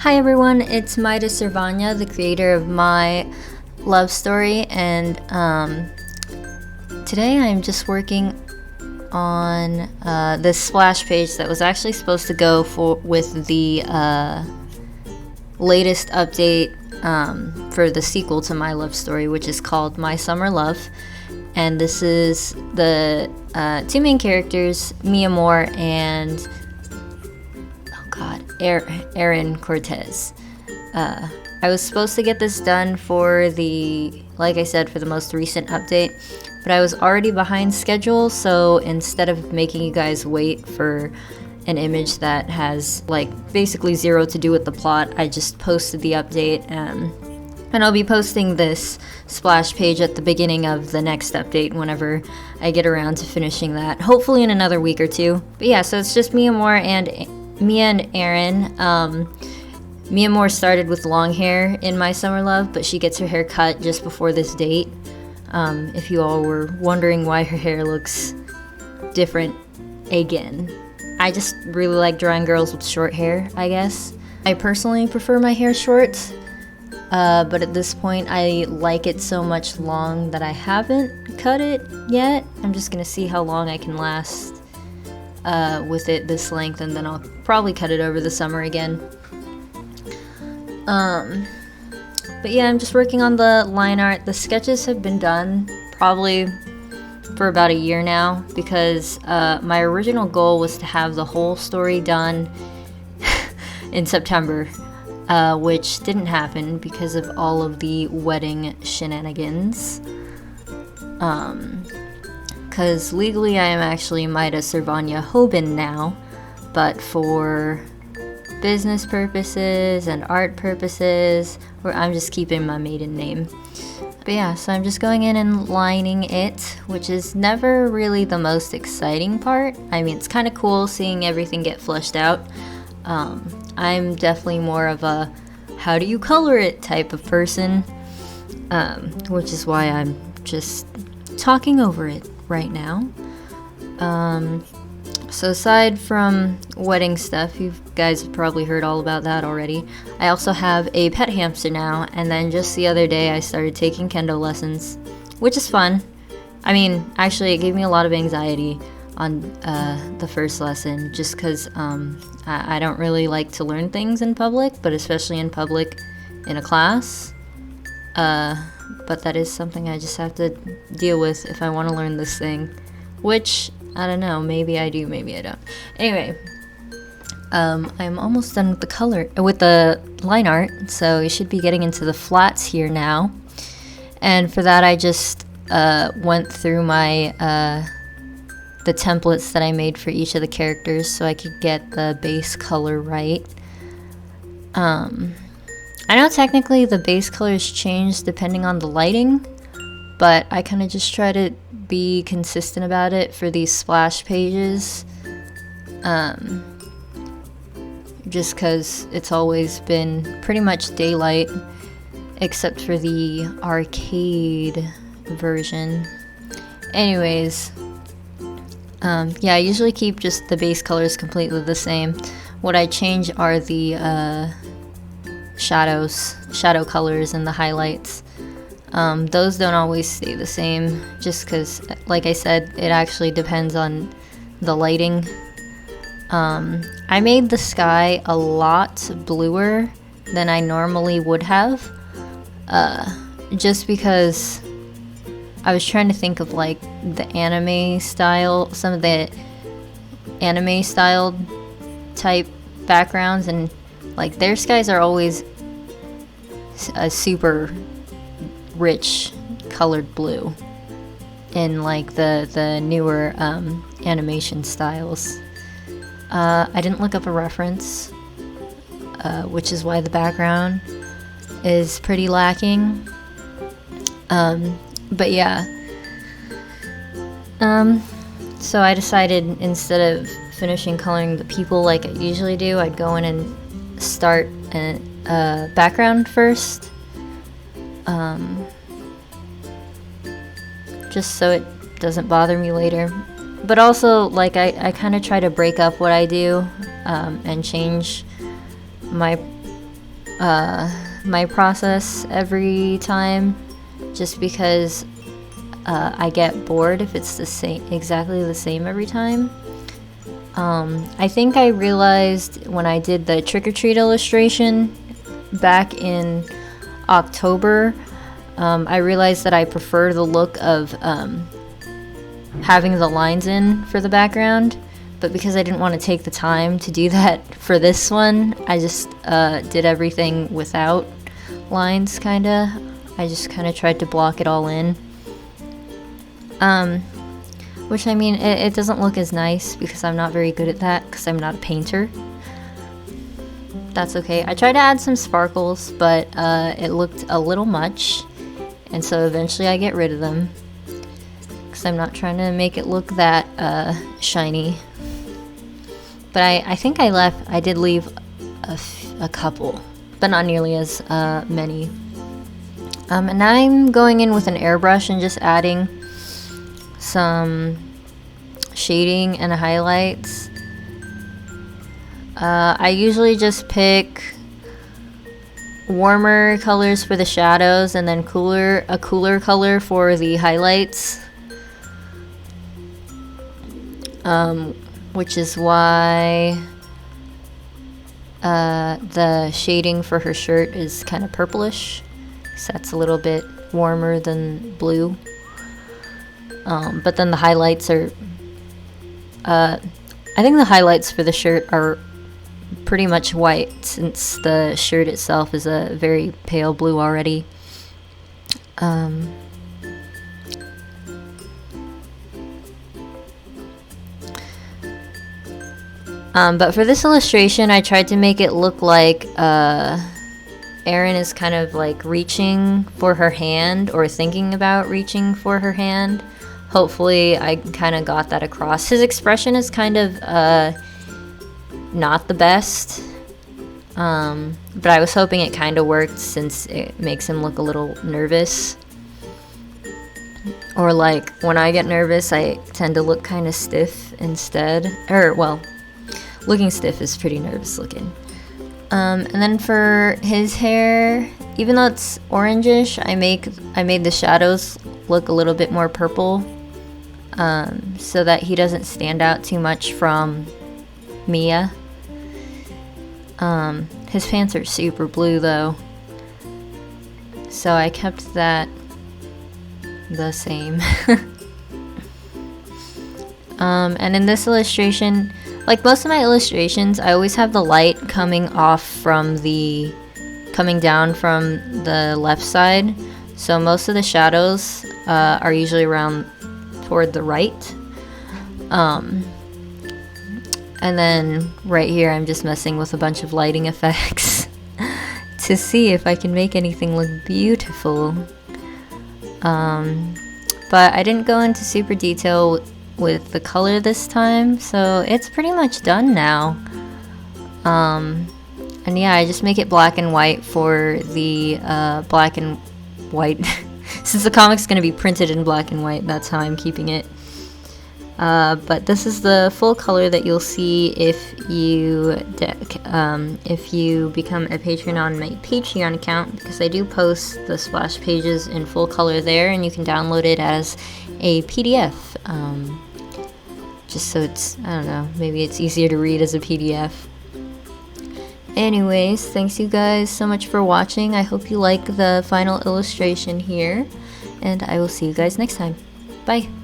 Hi everyone, it's Maida, the creator of My Love Story, and today I'm just working on this splash page that was actually supposed to go with the latest update for the sequel to My Love Story, which is called My Summer Love. And this is the two main characters, Mia Moore and Aaron Cortez. I was supposed to get this done for like I said, for the most recent update, but I was already behind schedule, so instead of making you guys wait for an image that has basically zero to do with the plot, I just posted the update, and I'll be posting this splash page at the beginning of the next update whenever I get around to finishing that, hopefully in another week or two. But yeah, so it's just Mia and Aaron. Mia Moore started with long hair in My Summer Love, but she gets her hair cut just before this date. If you all were wondering why her hair looks different again. I just really like drawing girls with short hair, I guess. I personally prefer my hair short, but at this point I like it so much long that I haven't cut it yet. I'm just gonna see how long I can last with it this length, and then I'll probably cut it over the summer again. But yeah, I'm just working on the line art. The sketches have been done probably for about a year now, because my original goal was to have the whole story done in September, which didn't happen because of all of the wedding shenanigans. Because legally I am actually Maida Servania Hoban now, but for business purposes and art purposes, I'm just keeping my maiden name. But yeah, so I'm just going in and lining it, which is never really the most exciting part. I mean, it's kind of cool seeing everything get fleshed out. I'm definitely more of a how do you color it type of person, which is why I'm just talking over it right now. So aside from wedding stuff, you guys have probably heard all about that already. I also have a pet hamster now, and then just the other day I started taking kendo lessons, which is fun. I mean, actually it gave me a lot of anxiety on the first lesson, just because I don't really like to learn things in public, but especially in public in a class. But that is something I just have to deal with if I want to learn this thing, which I don't know, maybe I do, maybe I don't. Anyway, I'm almost done with the line art, so you should be getting into the flats here now. And for that, I just went through my the templates that I made for each of the characters so I could get the base color right. I know technically the base colors change depending on the lighting, but I kind of just try to be consistent about it for these splash pages, just because it's always been pretty much daylight except for the arcade version. Anyways, yeah, I usually keep just the base colors completely the same. What I change are the shadow colors and the highlights. Those don't always stay the same, just because, like I said, it actually depends on the lighting. I made the sky a lot bluer than I normally would have, just because I was trying to think of the anime style, some of the anime styled type backgrounds, and their skies are always a super rich colored blue in the newer animation styles. I didn't look up a reference, which is why the background is pretty lacking. But yeah, so I decided instead of finishing coloring the people like I usually do, I'd go in and start a background first. Just so it doesn't bother me later. But also, I kind of try to break up what I do and change my my process every time, just because I get bored if it's the same, exactly the same every time. I think I realized when I did the trick-or-treat illustration back in October, I realized that I prefer the look of having the lines in for the background, but because I didn't want to take the time to do that for this one, I just did everything without lines, kinda. I just kinda tried to block it all in. Which, I mean, it doesn't look as nice because I'm not very good at that because I'm not a painter. That's okay. I tried to add some sparkles, but it looked a little much, and so eventually I get rid of them because I'm not trying to make it look that shiny. But I think I did leave a couple, but not nearly as many. And now I'm going in with an airbrush and just adding some shading and highlights. I usually just pick warmer colors for the shadows and then a cooler color for the highlights. Which is why the shading for her shirt is kind of purplish, so that's a little bit warmer than blue. But then the highlights are, I think the highlights for the shirt are pretty much white, since the shirt itself is a very pale blue already. But for this illustration, I tried to make it look like Erin is kind of like reaching for her hand, or thinking about reaching for her hand. Hopefully I kind of got that across. His expression is kind of not the best, but I was hoping it kind of worked since it makes him look a little nervous. Or like when I get nervous, I tend to look kind of stiff instead. Or, well, looking stiff is pretty nervous looking. And then for his hair, even though it's orangish, I made the shadows look a little bit more purple, so that he doesn't stand out too much from Mia. His pants are super blue though, so I kept that the same. And in this illustration, like most of my illustrations, I always have the light coming down from the left side. So most of the shadows are usually around toward the right. And then right here, I'm just messing with a bunch of lighting effects to see if I can make anything look beautiful. But I didn't go into super detail with the color this time, so it's pretty much done now. And yeah, I just make it black and white for the black and white. Since the comic's going to be printed in black and white, that's how I'm keeping it. But this is the full color that you'll see if you become a patron on my Patreon account, because I do post the splash pages in full color there, and you can download it as a PDF. Just so it's, I don't know, maybe it's easier to read as a PDF. Anyways, thanks you guys so much for watching. I hope you like the final illustration here, and I will see you guys next time. Bye!